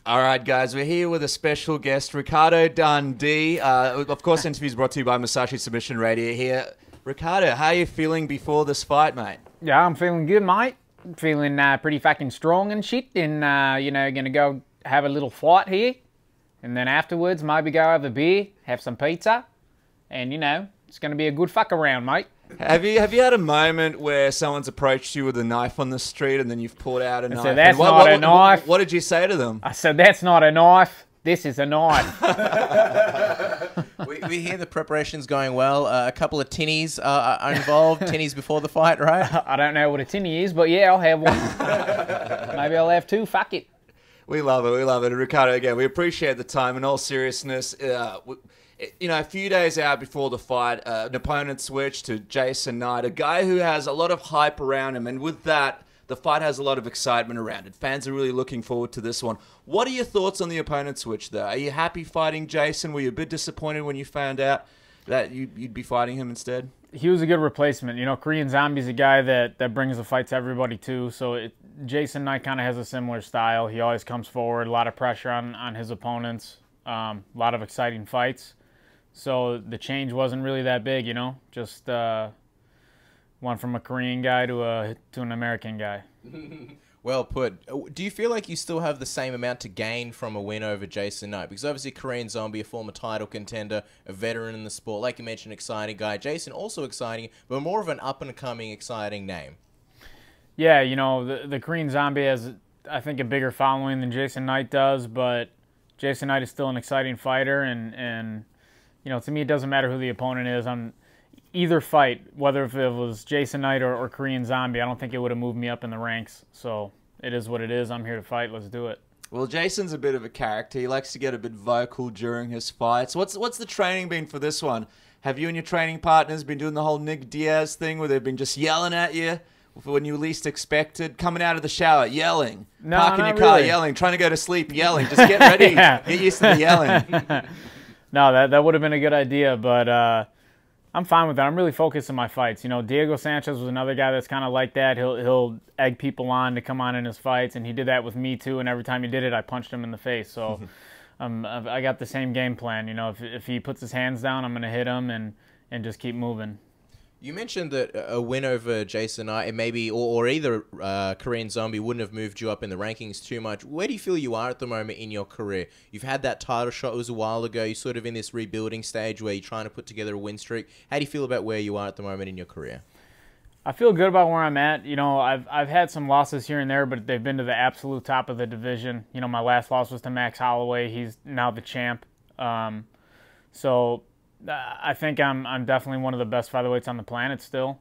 All right, guys, we're here with a special guest, Ricardo Dundee. Of course, interviews brought to you by Musashi Submission Radio here. Ricardo, how are you feeling before this fight, mate? Yeah, I'm feeling good, mate. Feeling pretty fucking strong and shit. And, you know, gonna go have a little fight here. And then afterwards, maybe go have a beer, have some pizza. And, you know, it's gonna be a good fuck around, mate. Have you had a moment where someone's approached you with a knife on the street and then you've pulled out a knife? So that's not a knife. What did you say to them? I said, that's not a knife. This is a knife. We hear the preparation's going well. A couple of tinnies are involved. Tinnies before the fight, right? I don't know what a tinny is, but yeah, I'll have one. Maybe I'll have two. Fuck it. We love it. We love it. Ricardo, again, we appreciate the time. In all seriousness, you know, a few days out before the fight, an opponent switched to Jason Knight, a guy who has a lot of hype around him. And with that, the fight has a lot of excitement around it. Fans are really looking forward to this one. What are your thoughts on the opponent switch, though? Are you happy fighting Jason? Were you a bit disappointed when you found out that you'd be fighting him instead? He was a good replacement. You know, Korean Zombie's a guy that brings the fight to everybody, too. So Jason Knight kind of has a similar style. He always comes forward, a lot of pressure on his opponents, a lot of exciting fights. So the change wasn't really that big, you know, just went from a Korean guy to an American guy. Well put. Do you feel like you still have the same amount to gain from a win over Jason Knight? Because obviously Korean Zombie, a former title contender, a veteran in the sport, like you mentioned, exciting guy. Jason also exciting, but more of an up-and-coming exciting name. Yeah, you know, the Korean Zombie has, I think, a bigger following than Jason Knight does, but Jason Knight is still an exciting fighter, and you know, to me, it doesn't matter who the opponent is. On either fight, whether if it was Jason Knight or Korean Zombie, I don't think it would have moved me up in the ranks. So it is what it is. I'm here to fight. Let's do it. Well, Jason's a bit of a character. He likes to get a bit vocal during his fights. What's the training been for this one? Have you and your training partners been doing the whole Nick Diaz thing where they've been just yelling at you when you least expected? Coming out of the shower, yelling. No, parking your not car, really. yelling. Trying to go to sleep, yelling. Just get ready. Yeah. Get used to the yelling. No, that would have been a good idea, but I'm fine with that. I'm really focused on my fights. You know, Diego Sanchez was another guy that's kind of like that. He'll egg people on to come on in his fights, and he did that with me too. And every time he did it, I punched him in the face. So I got the same game plan. You know, if he puts his hands down, I'm gonna hit him and just keep moving. You mentioned that a win over Jason Knight, and maybe, or either Korean Zombie wouldn't have moved you up in the rankings too much. Where do you feel you are at the moment in your career? You've had that title shot, it was a while ago. You're sort of in this rebuilding stage where you're trying to put together a win streak. How do you feel about where you are at the moment in your career? I feel good about where I'm at. You know, I've had some losses here and there, but they've been to the absolute top of the division. You know, my last loss was to Max Holloway. He's now the champ. So I think I'm definitely one of the best featherweights on the planet still.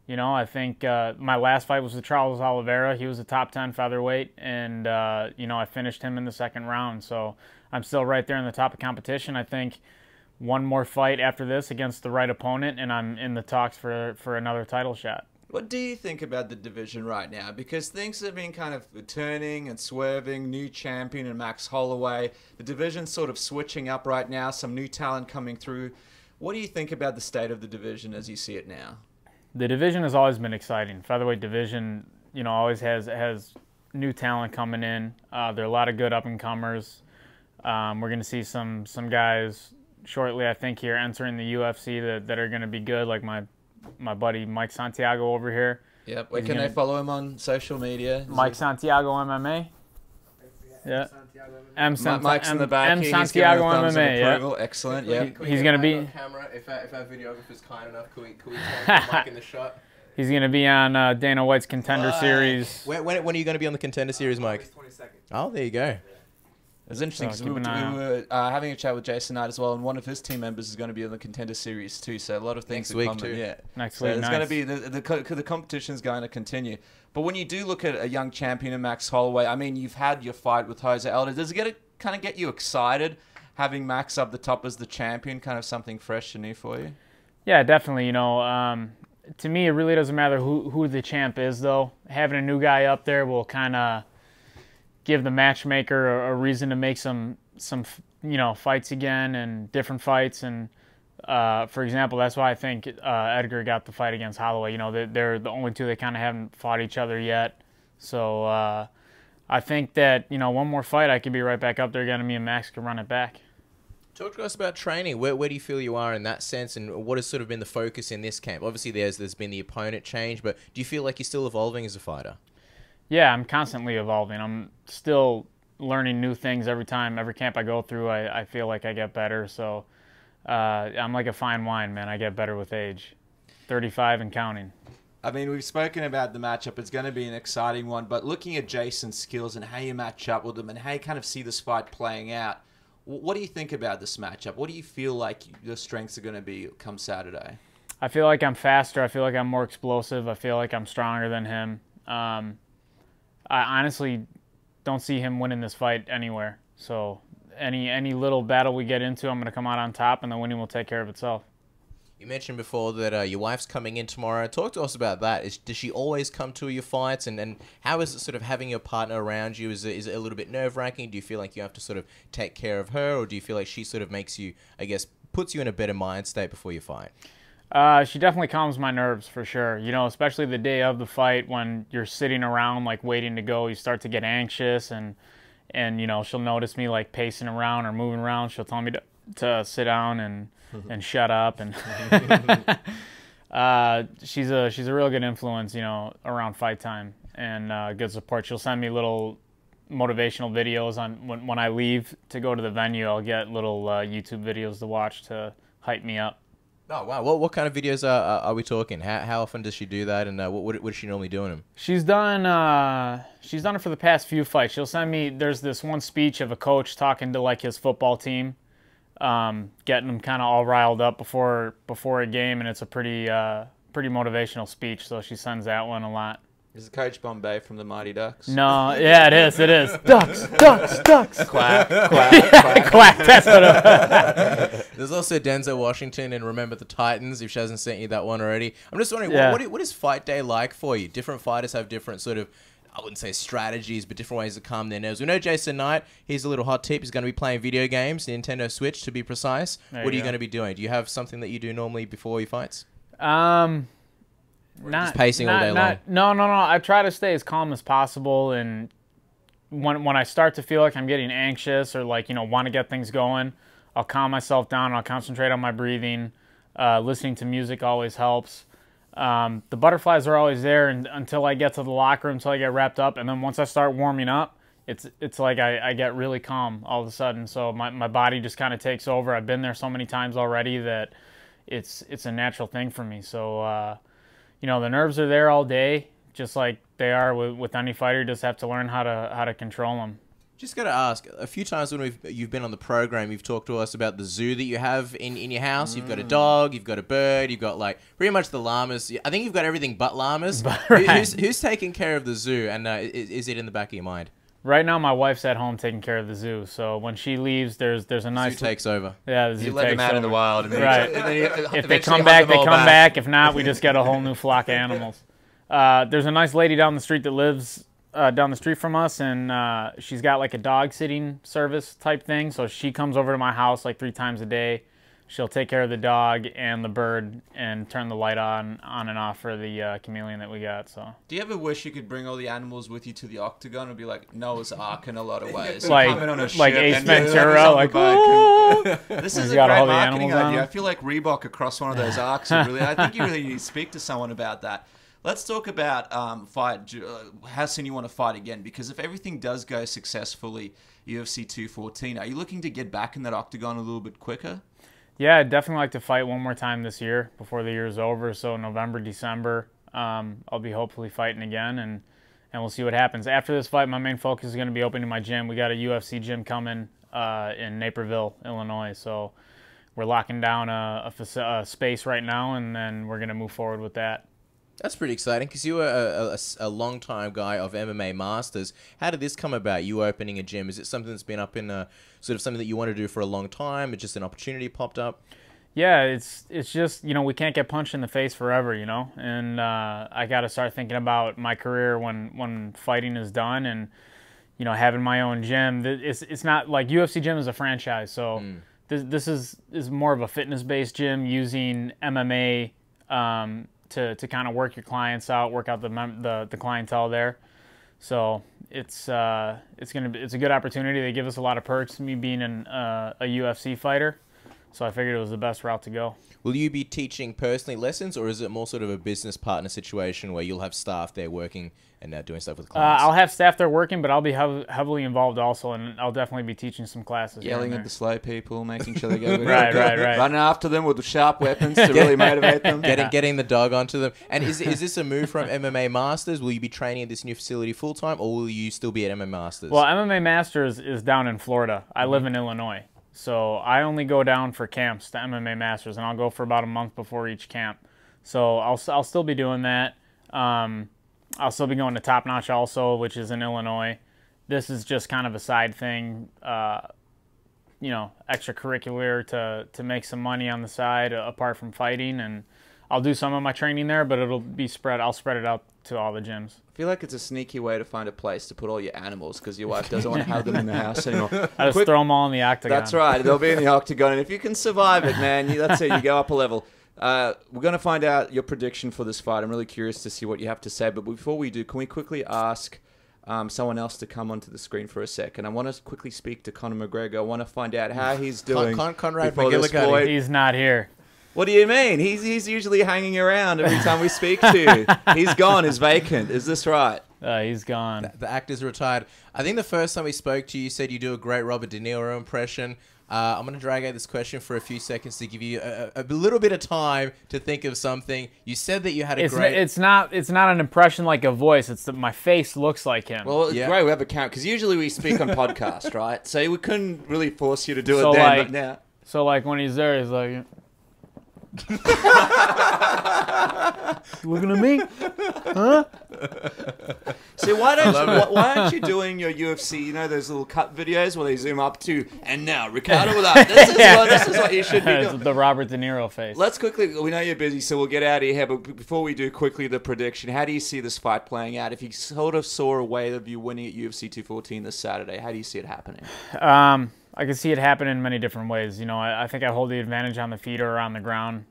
You know, I think my last fight was with Charles Oliveira. He was a top 10 featherweight, and, you know, I finished him in the second round. So I'm still right there in the top of competition. I think one more fight after this against the right opponent, and I'm in the talks for another title shot. What do you think about the division right now? Because things have been kind of turning and swerving. New champion and Max Holloway. The division's sort of switching up right now. Some new talent coming through. What do you think about the state of the division as you see it now? The division has always been exciting. Featherweight division, you know, always has new talent coming in. There are a lot of good up-and-comers. We're going to see some guys shortly, I think, here entering the UFC that are going to be good, like my buddy Mike Santiago over here. Yep. Where can they follow him on social media? Mike Santiago MMA. Yeah. Mike's in the back. M Santiago MMA. Yeah. Excellent. Yeah. He's gonna be. Camera. If our videographer's kind enough, could we turn Mike in the shot? He's gonna be on Dana White's Contender Series. When are you going to be on the Contender Series, Mike? 22nd. Oh, there you go. It was interesting because keep we an eye were having a chat with Jason Knight as well, and one of his team members is going to be on the Contender Series too. So a lot of things Next week coming. too. Yeah, Next so week, it's nice. going to be the competition is going to continue. But when you do look at a young champion in Max Holloway, I mean, you've had your fight with Jose Aldo. Does it kind of get you excited having Max up the top as the champion? Kind of something fresh and new for you? Yeah, definitely. You know, to me, it really doesn't matter who the champ is, though. Having a new guy up there will kind of give the matchmaker a reason to make some you know, fights again and different fights. And for example, that's why I think Edgar got the fight against Holloway. You know, they're the only two that kind of haven't fought each other yet. So I think that, one more fight, I could be right back up there again, and me and Max could run it back. Talk to us about training. Where do you feel you are in that sense, and what has sort of been the focus in this camp? Obviously, there's been the opponent change, but do you feel like you're still evolving as a fighter? Yeah, I'm constantly evolving. I'm still learning new things every camp I go through. I feel like I get better. So I'm like a fine wine, man. I get better with age. 35 and counting. I mean, we've spoken about the matchup. It's going to be an exciting one. But looking at Jason's skills and how you match up with him and how you kind of see this fight playing out, what do you think about this matchup? What do you feel like your strengths are going to be come Saturday? I feel like I'm faster. I feel like I'm more explosive. I feel like I'm stronger than him. I honestly don't see him winning this fight anywhere. So any little battle we get into, I'm going to come out on top, and the winning will take care of itself. You mentioned before that your wife's coming in tomorrow. Talk to us about that. Does she always come to your fights? And how is it sort of having your partner around you? Is it a little bit nerve-wracking? Do you feel like you have to sort of take care of her? Or do you feel like she sort of makes you, I guess, puts you in a better mind state before you fight? She definitely calms my nerves for sure. Especially the day of the fight when you're sitting around like waiting to go, you start to get anxious and she'll notice me like pacing around or moving around. She'll tell me to sit down and shut up, and she's a real good influence, around fight time, and good support. She'll send me little motivational videos on when I leave to go to the venue. I'll get little YouTube videos to watch to hype me up. Oh wow! What kind of videos are we talking? How often does she do that, and what does she normally do in them? She's done it for the past few fights. She'll send me. There's this one speech of a coach talking to like his football team, getting them kind of all riled up before a game, and it's a pretty motivational speech. So she sends that one a lot. Is it Coach Bombay from the Mighty Ducks? No, yeah, it is. It is. Ducks. Quack, quack, quack. Quack. That's what There's also Denzel Washington and Remember the Titans, if she hasn't sent you that one already. I'm just wondering, what is fight day like for you? Different fighters have different sort of, I wouldn't say strategies, but different ways to calm their nerves. We know Jason Knight, here's a little hot tip. He's going to be playing video games, Nintendo Switch to be precise. What are you going to be doing? Do you have something that you do normally before your fights? Just pacing all day long? No. I try to stay as calm as possible, and when I start to feel like I'm getting anxious or like, want to get things going, I'll calm myself down. I'll concentrate on my breathing. Listening to music always helps. The butterflies are always there until I get to the locker room, until I get wrapped up, and then once I start warming up, it's like I get really calm all of a sudden. So my body just kind of takes over. I've been there so many times already that it's a natural thing for me. So the nerves are there all day, just like they are with any fighter. You just have to learn how to control them. Just got to ask, a few times when you've been on the program, you've talked to us about the zoo that you have in your house. You've got a dog, you've got a bird, you've got like pretty much the llamas. I think you've got everything but llamas. Right. Who's taking care of the zoo, and is it in the back of your mind? Right now, my wife's at home taking care of the zoo. So when she leaves, there's a nice zoo takes over. Yeah, the zoo you let them out in the wild, and then right. If they come back, they come back. If not, we just get a whole new flock of animals. There's a nice lady down the street that lives down the street from us, and she's got like a dog sitting service type thing. So she comes over to my house like 3 times a day. She'll take care of the dog and the bird and turn the light on and off for the chameleon that we got. So, do you ever wish you could bring all the animals with you to the octagon and be like Noah's Ark in a lot of ways? like Ace Ventura, like this is a great marketing idea. I feel like Reebok across one of those arcs. I think you really need to speak to someone about that. Let's talk about how soon you want to fight again, because if everything does go successfully, UFC 214, are you looking to get back in that octagon a little bit quicker? Yeah, I'd definitely like to fight one more time this year before the year's over. So November, December, I'll be hopefully fighting again, and we'll see what happens. After this fight, my main focus is going to be opening my gym. We got a UFC gym coming in Naperville, Illinois. So we're locking down a space right now, and then we're going to move forward with that. That's pretty exciting, because you were a long-time guy of MMA Masters. How did this come about, you opening a gym? Is it something that's been up in sort of something that you want to do for a long time? It's just an opportunity popped up? Yeah, it's just, we can't get punched in the face forever, and I got to start thinking about my career when fighting is done, and, having my own gym. It's not like UFC gym is a franchise, so this is more of a fitness-based gym using MMA to kind of work your clients out, work out the clientele there. So it's a good opportunity. They give us a lot of perks. Me being a UFC fighter, so I figured it was the best route to go. Will you be teaching personally lessons, or is it more sort of a business partner situation where you'll have staff there working and doing stuff with clients? I'll have staff there working, but I'll be heavily involved also, and I'll definitely be teaching some classes. Yelling at the slow people, making sure they get right. Running after them with sharp weapons to really motivate them. Getting the dog onto them. And is this a move from MMA Masters? Will you be training at this new facility full time, or will you still be at MMA Masters? Well, MMA Masters is down in Florida. I live in Illinois. So I only go down for camps to MMA Masters, and I'll go for about a month before each camp. So I'll still be doing that. I'll still be going to Top Notch also, which is in Illinois. This is just kind of a side thing, extracurricular to make some money on the side apart from fighting. And I'll do some of my training there, but it'll be I'll spread it out to all the gyms. I feel like it's a sneaky way to find a place to put all your animals because your wife doesn't want to have them in the house anymore. I just throw them all in the octagon. That's right. They'll be in the octagon. And if you can survive it, man, that's it. You go up a level. We're going to find out your prediction for this fight. I'm really curious to see what you have to say. But before we do, can we quickly ask someone else to come onto the screen for a second? I want to quickly speak to Conor McGregor. I want to find out how he's doing. Conrad before this McGillicuddy. He's not here. What do you mean? He's usually hanging around every time we speak to you. He's gone. He's vacant. Is this right? He's gone. The actor's retired. I think the first time we spoke to you, you said you do a great Robert De Niro impression. I'm going to drag out this question for a few seconds to give you a little bit of time to think of something. You said that you had a great... It's not an impression like a voice. It's that my face looks like him. Well, it's great we have a count because usually we speak on podcast, right? So we couldn't really force you to do it then, but now... So like when he's there, he's like... Looking at me? Huh? See, why aren't you doing your UFC, those little cut videos where they zoom up to, and now, Ricardo with us. This is what you should be doing. The Robert De Niro face. Let's quickly, we know you're busy, so we'll get out of here, but before we do, quickly the prediction. How do you see this fight playing out? If you sort of saw a way of you winning at UFC 214 this Saturday, how do you see it happening? I can see it happen in many different ways. I think I hold the advantage on the feet or on the ground.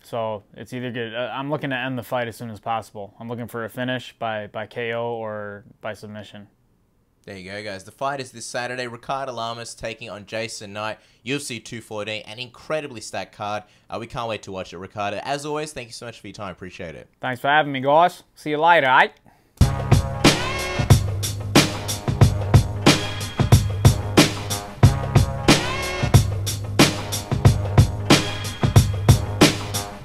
So it's either good. I'm looking to end the fight as soon as possible. I'm looking for a finish by KO or by submission. There you go, guys. The fight is this Saturday. Ricardo Lamas taking on Jason Knight, UFC 214, an incredibly stacked card. We can't wait to watch it, Ricardo. As always, thank you so much for your time. Appreciate it. Thanks for having me, guys. See you later, eh?